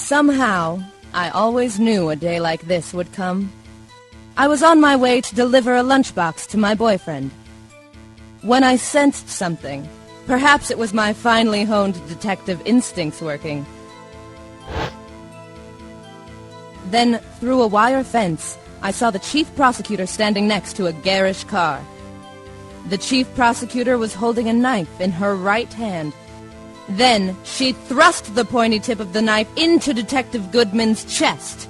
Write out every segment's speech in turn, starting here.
Somehow, I always knew a day like this would come. I was on my way to deliver a lunchbox to my boyfriend. When I sensed something, perhaps it was my finely honed detective instincts working. Then, through a wire fence, I saw the chief prosecutor standing next to a garish car. The chief prosecutor was holding a knife in her right hand. Then, she thrust the pointy tip of the knife into Detective Goodman's chest.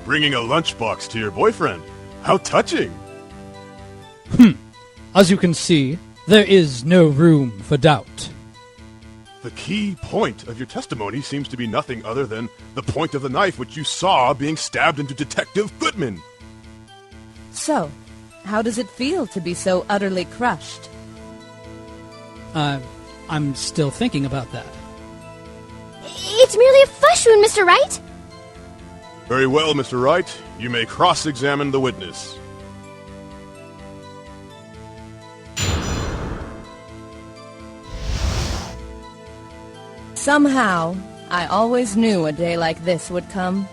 Bringing a lunchbox to your boyfriend. How touching. As you can see, there is no room for doubt. The key point of your testimony seems to be nothing other than the point of the knife which you saw being stabbed into Detective Goodman. So, how does it feel to be so utterly crushed? I'm still thinking about that. It's merely a flesh wound, Mr. Wright. Very well, Mr. Wright. You may cross-examine the witness. Somehow, I always knew a day like this would come.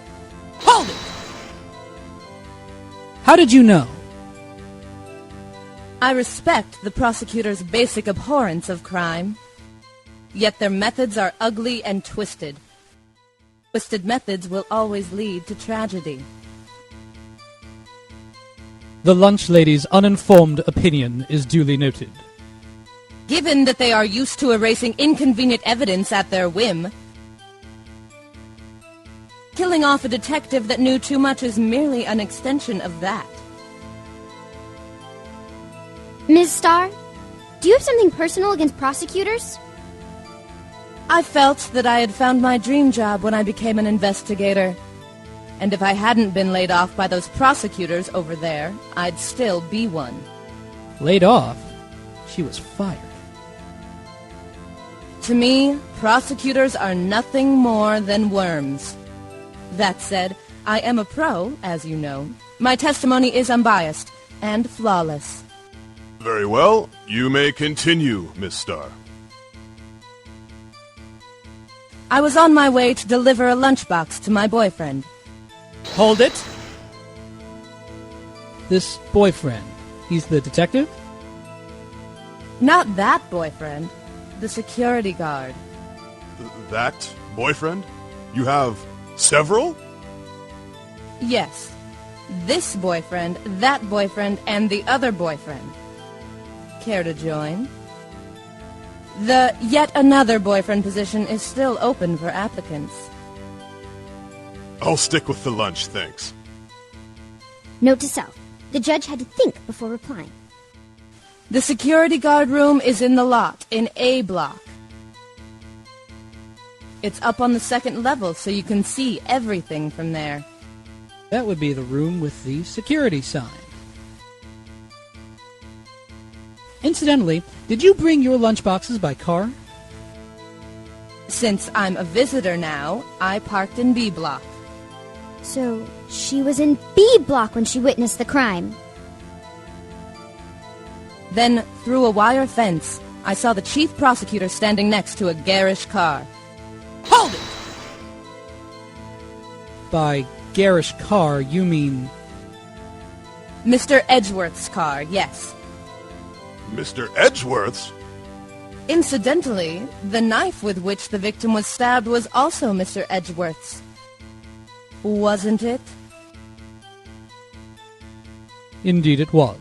Hold it! How did you know? I respect the prosecutor's basic abhorrence of crime. Yet their methods are ugly and twisted. Twisted methods will always lead to tragedy. The lunch lady's uninformed opinion is duly noted. Given that they are used to erasing inconvenient evidence at their whim, killing off a detective that knew too much is merely an extension of that. Ms. Starr, do you have something personal against prosecutors? I felt that I had found my dream job when I became an investigator. And if I hadn't been laid off by those prosecutors over there, I'd still be one. Laid off? She was fired. To me, prosecutors are nothing more than worms. That said, I am a pro, as you know. My testimony is unbiased and flawless. Very well. You may continue, Miss Starr. I was on my way to deliver a lunchbox to my boyfriend. Hold it! This boyfriend, he's the detective? Not that boyfriend. The security guard. That boyfriend? You have several? Yes. This boyfriend, that boyfriend, and the other boyfriend. Care to join? The yet another boyfriend position is still open for applicants. I'll stick with the lunch, thanks. Note to self. The judge had to think before replying. The security guard room is in the lot, in A block. It's up on the second level, so you can see everything from there. That would be the room with the security sign. Incidentally, did you bring your lunchboxes by car? Since I'm a visitor now, I parked in B block. So, she was in B block when she witnessed the crime. Then, through a wire fence, I saw the chief prosecutor standing next to a garish car. Hold it! By garish car, you mean... Mr. Edgeworth's car, yes. Mr. Edgeworth's? Incidentally, the knife with which the victim was stabbed was also Mr. Edgeworth's. Wasn't it? Indeed it was.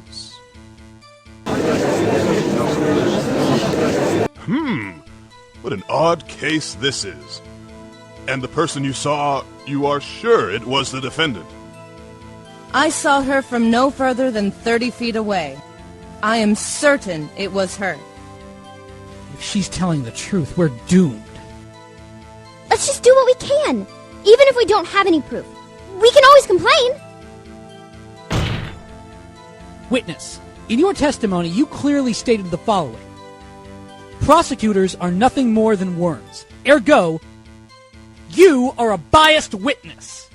What an odd case this is. And the person you saw, you are sure it was the defendant? I saw her from no further than 30 feet away. I am certain it was her. If she's telling the truth, we're doomed. Let's just do what we can. Even if we don't have any proof. We can always complain. Witness, in your testimony, you clearly stated the following. Prosecutors are nothing more than worms. Ergo, you are a biased witness.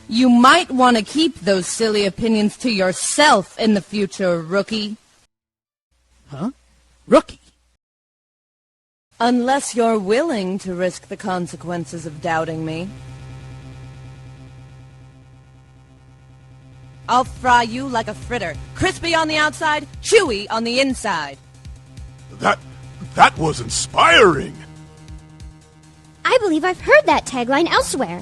You might want to keep those silly opinions to yourself in the future, rookie. Huh? Rookie? Unless you're willing to risk the consequences of doubting me. I'll fry you like a fritter, crispy on the outside, chewy on the inside. That was inspiring! I believe I've heard that tagline elsewhere.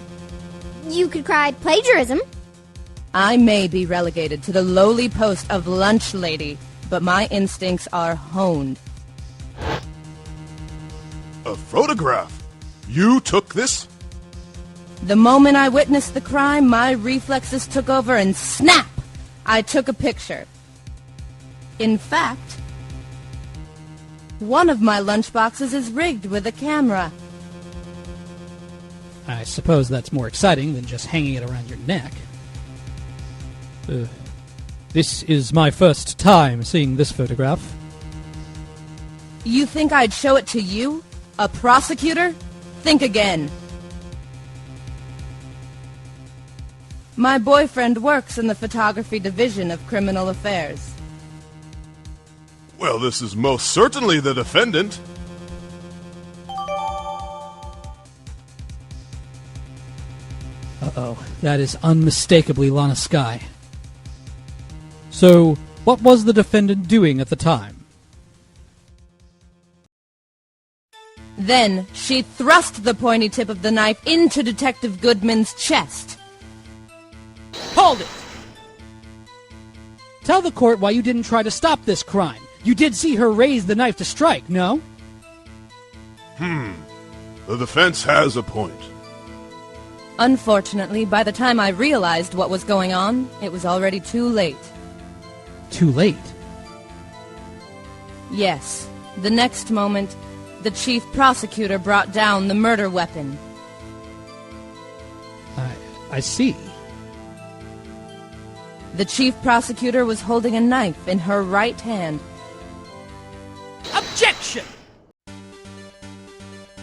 You could cry plagiarism. I may be relegated to the lowly post of lunch lady, but my instincts are honed. A photograph? You took this? The moment I witnessed the crime, my reflexes took over and snap! I took a picture. In fact, one of my lunchboxes is rigged with a camera. I suppose that's more exciting than just hanging it around your neck. This is my first time seeing this photograph. You think I'd show it to you? A prosecutor? Think again. My boyfriend works in the photography division of criminal affairs. Well, this is most certainly the defendant. Uh-oh, that is unmistakably Lana Skye. So, what was the defendant doing at the time? Then she thrust the pointy tip of the knife into Detective Goodman's chest. Hold it! Tell the court why you didn't try to stop this crime. You did see her raise the knife to strike, no? The defense has a point. Unfortunately, by the time I realized what was going on, it was already too late. Too late? Yes. The next moment, the chief prosecutor brought down the murder weapon. I see. The chief prosecutor was holding a knife in her right hand. Objection!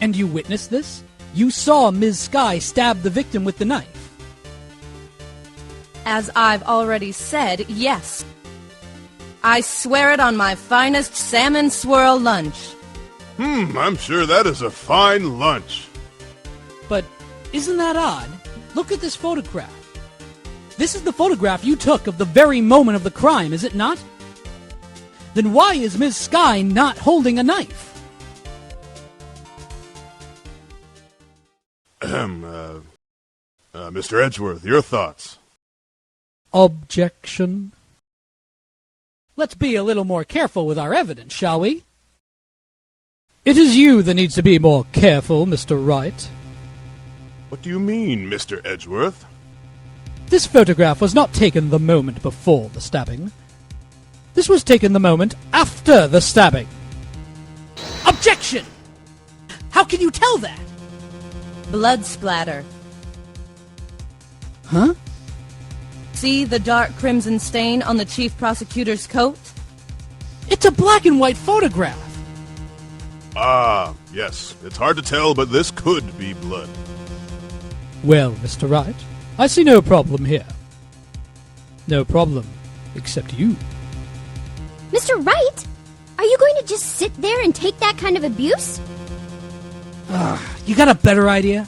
And you witnessed this? You saw Ms. Skye stab the victim with the knife? As I've already said, yes. I swear it on my finest salmon swirl lunch. I'm sure that is a fine lunch. But isn't that odd? Look at this photograph. This is the photograph you took of the very moment of the crime, is it not? Then why is Ms. Skye not holding a knife? Mr. Edgeworth, your thoughts? Objection. Let's be a little more careful with our evidence, shall we? It is you that needs to be more careful, Mr. Wright. What do you mean, Mr. Edgeworth? This photograph was not taken the moment before the stabbing. This was taken the moment after the stabbing. Objection! How can you tell that? Blood splatter. Huh? See the dark crimson stain on the chief prosecutor's coat? It's a black and white photograph. Ah, yes. It's hard to tell, but this could be blood. Well, Mr. Wright, I see no problem here. No problem, except you. Mr. Wright, are you going to just sit there and take that kind of abuse? You got a better idea?